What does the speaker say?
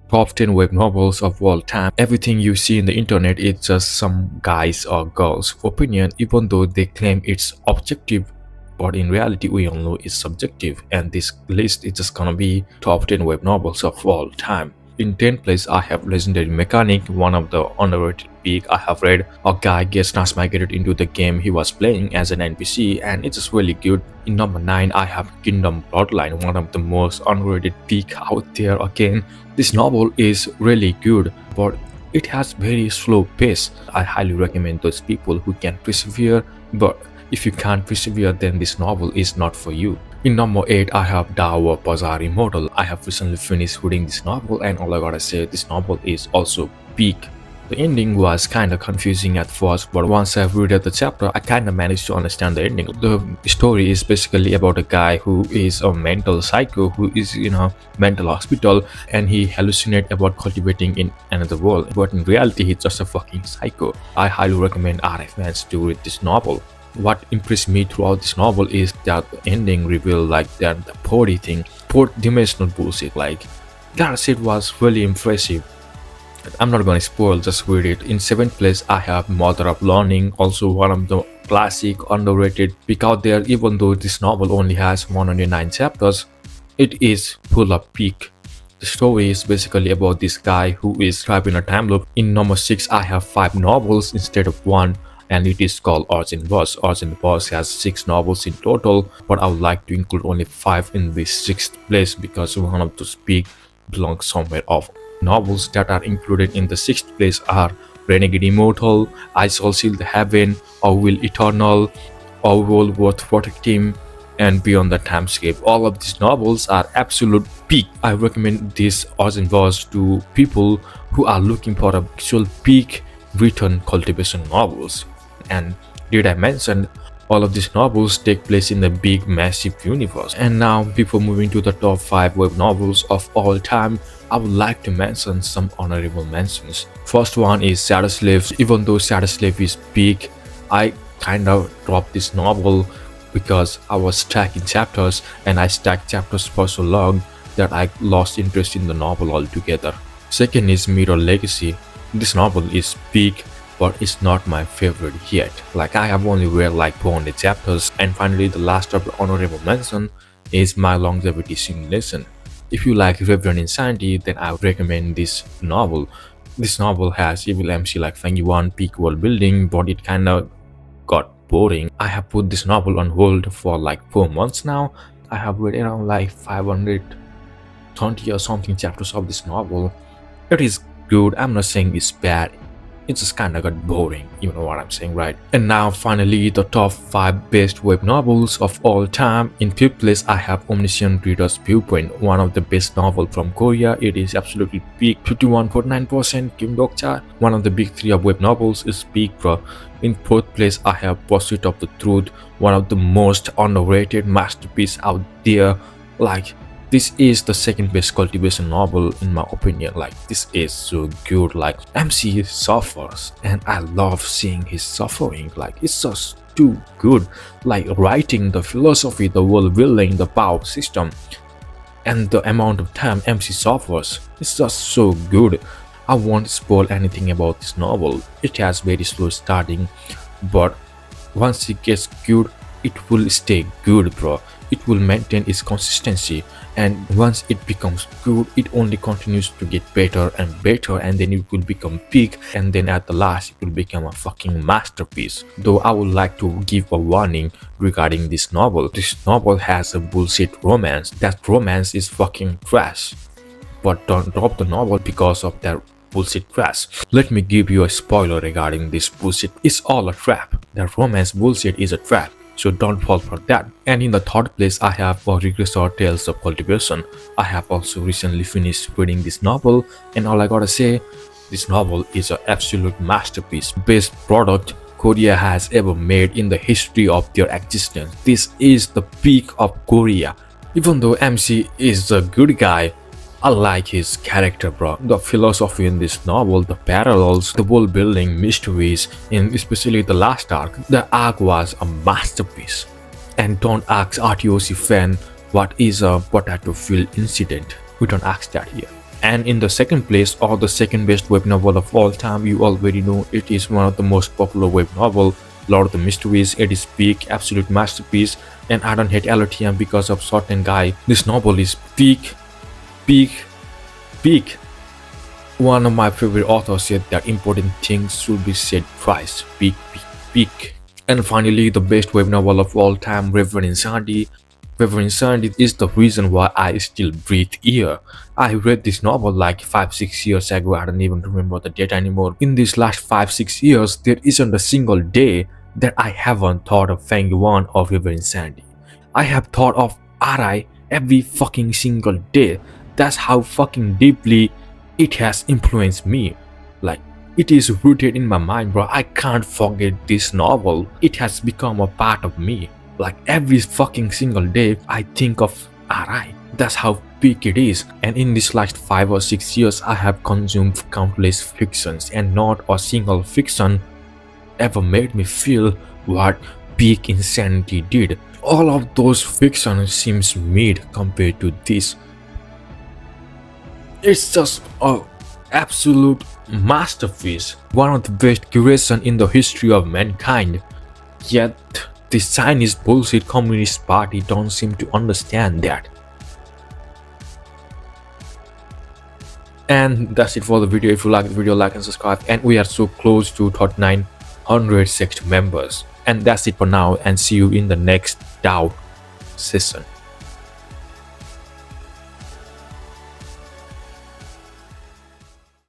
top 10 web novels of all time. Everything you see in the internet is just some guys or girls' opinion, even though they claim it's objective. But in reality, we all know it's subjective, and this list is just gonna be top 10 web novels of all time. In 10th place, I have Legendary Mechanic, one of the underrated peak I have read. A guy gets transmigrated into the game he was playing as an NPC, and it's just really good. In number 9, I have Kingdom Bloodline, one of the most underrated peak out there again. This novel is really good, but it has very slow pace. I highly recommend those people who can persevere, but if you can't persevere, then this novel is not for you. In number 8, I have Pazari Immortal. I have recently finished reading this novel, and all I gotta say, this novel is also peak. The ending was kinda confusing at first, but once I've read the chapter, I kinda managed to understand the ending. The story is basically about a guy who is a mental psycho who is in a mental hospital, and he hallucinates about cultivating in another world, but in reality he's just a fucking psycho. I highly recommend RF fans to read this novel. What impressed me throughout this novel is that the ending revealed like that the Pori thing, fourth dimensional bullshit, like that shit was really impressive. I'm not gonna spoil, just read it. In 7th place, I have Mother of Learning, also one of the classic underrated pick out there. Even though this novel only has 109 chapters, it is full of peak. The story is basically about this guy who is trapped in a time loop. In number 6, I have 5 novels instead of 1, and it is called Ergen. Ergen has 6 novels in total, but I would like to include only 5 in this 6th place because one of those peak belongs somewhere off. Novels that are included in the 6th place are Renegade Immortal, I Shall Seal the Heaven, Our Will Eternal, Our World Worth Protecting, and Beyond the Timescape. All of these novels are absolute peak. I recommend this Ergen to people who are looking for a actual peak written cultivation novels. And did I mention all of these novels take place in the big massive universe. And now, before moving to the top 5 web novels of all time, I would like to mention some honorable mentions. First one is Shadow Slaves. Even though Shadow Slave is big, I kind of dropped this novel because I was stuck in chapters, and I stacked chapters for so long that I lost interest in the novel altogether. Second is Mirror Legacy. This novel is big, but it's not my favorite yet. Like, I have only read like 400 chapters. And finally, the last of the honorable mention is My Longevity Simulation. If you like Reverend Insanity, then I would recommend this novel. This novel has evil MC like Fang Yuan, peak world building, but it kinda got boring. I have put this novel on hold for like 4 months now. I have read around like 520 or something chapters of this novel. It is good. I'm not saying it's bad. It just kinda got boring, you know what I'm saying, right? And now finally, the top 5 best web novels of all time. In 5th place, I have Omniscient Reader's Viewpoint, one of the best novels from Korea. It is absolutely peak, 51.9% Kim Dokcha. One of the big 3 of web novels is peak, bro. In 4th place, I have Pursuit of the Truth, one of the most underrated masterpiece out there. Like, this is the second best cultivation novel in my opinion. Like, this is so good. Like, MC suffers, and I love seeing his suffering. Like, it's just too good. Like, writing, the philosophy, the world building, the power system, and the amount of time MC suffers. It's just so good. I won't spoil anything about this novel. It has very slow starting, but once it gets good, it will stay good, bro. It will maintain its consistency, and once it becomes good, it only continues to get better and better, and then it will become peak, and then at the last it will become a fucking masterpiece. Though I would like to give a warning regarding this novel. This novel has a bullshit romance. That romance is fucking trash, but don't drop the novel because of that bullshit trash. Let me give you a spoiler regarding this bullshit. It's all a trap. That romance bullshit is a trap, so don't fall for that. And in the 3rd place, I have Regressor Tales of Cultivation. I have also recently finished reading this novel, and all I gotta say, this novel is an absolute masterpiece. Best product Korea has ever made in the history of their existence. This is the peak of Korea. Even though MC is a good guy, I like his character, bro. The philosophy in this novel, the parallels, the world building, mysteries, and especially the last arc. The arc was a masterpiece. And don't ask RTOC fan what is a potato field incident. We don't ask that here. And in the second place, or the second best web novel of all time, you already know it is one of the most popular web novel, Lord of the Mysteries. It is peak, absolute masterpiece, and I don't hate LTM because of certain guy. This novel is peak, peak, peak. One of my favorite authors said that important things should be said twice. Peak, peak, peak. And finally, the best web novel of all time, Reverend Insanity. Reverend Insanity is the reason why I still breathe here. I read this novel like 5-6 years ago. I don't even remember the date anymore. In these last 5-6 years, there isn't a single day that I haven't thought of Fang Yuan or Reverend Insanity. I have thought of RI every fucking single day. That's how fucking deeply it has influenced me. Like, it is rooted in my mind, bro. I can't forget this novel. It has become a part of me. Like, every fucking single day, I think of RI. That's how big it is. And in these last 5 or 6 years, I have consumed countless fictions, and not a single fiction ever made me feel what peak Insanity did. All of those fictions seems mid compared to this. It's just a absolute masterpiece, one of the best curation in the history of mankind. Yet this Chinese bullshit communist party don't seem to understand that. And that's it for the video. If you like the video, like and subscribe. And we are so close to 3900 sect members. And that's it for now, and see you in the next DAO session.